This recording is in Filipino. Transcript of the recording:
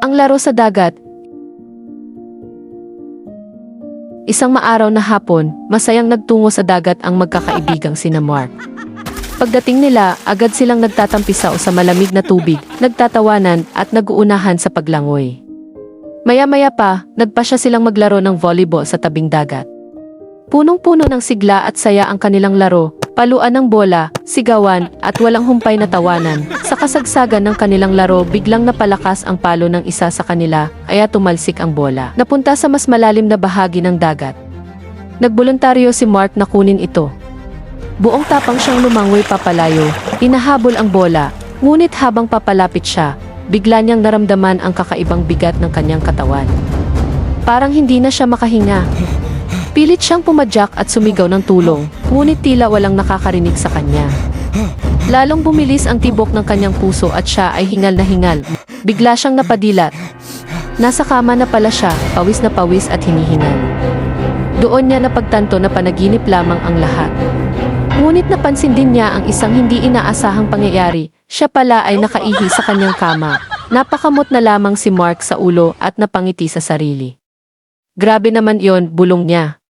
Ang laro sa dagat. Isang maaraw na hapon, masayang nagtungo sa dagat ang magkakaibigang sina Mark. Pagdating nila, agad silang nagtatampisaw sa malamig na tubig, nagtatawanan at nag-uunahan sa paglangoy. Maya-maya pa, nagpasya silang maglaro ng volleyball sa tabing dagat. Punong-puno ng sigla at saya ang kanilang laro, paluan ng bola, sigawan, at walang humpay na tawanan. Sa kasagsagan ng kanilang laro, biglang napalakas ang palo ng isa sa kanila, kaya tumalsik ang bola. Napunta sa mas malalim na bahagi ng dagat. Nagboluntaryo si Mark na kunin ito. Buong tapang siyang lumangoy papalayo, hinahabol ang bola, ngunit habang papalapit siya, bigla niyang naramdaman ang kakaibang bigat ng kanyang katawan. Parang hindi na siya makahinga. Pilit siyang pumadyak at sumigaw ng tulong, ngunit tila walang nakakarinig sa kanya. Lalong bumilis ang tibok ng kanyang puso at siya ay hingal na hingal. Bigla siyang napadilat. Nasa kama na pala siya, pawis na pawis at hinihingal. Doon niya napagtanto na panaginip lamang ang lahat. Ngunit napansin din niya ang isang hindi inaasahang pangyayari. Siya pala ay nakaihi sa kanyang kama. Napakamot na lamang si Mark sa ulo at napangiti sa sarili. Grabe naman yon, bulong niya.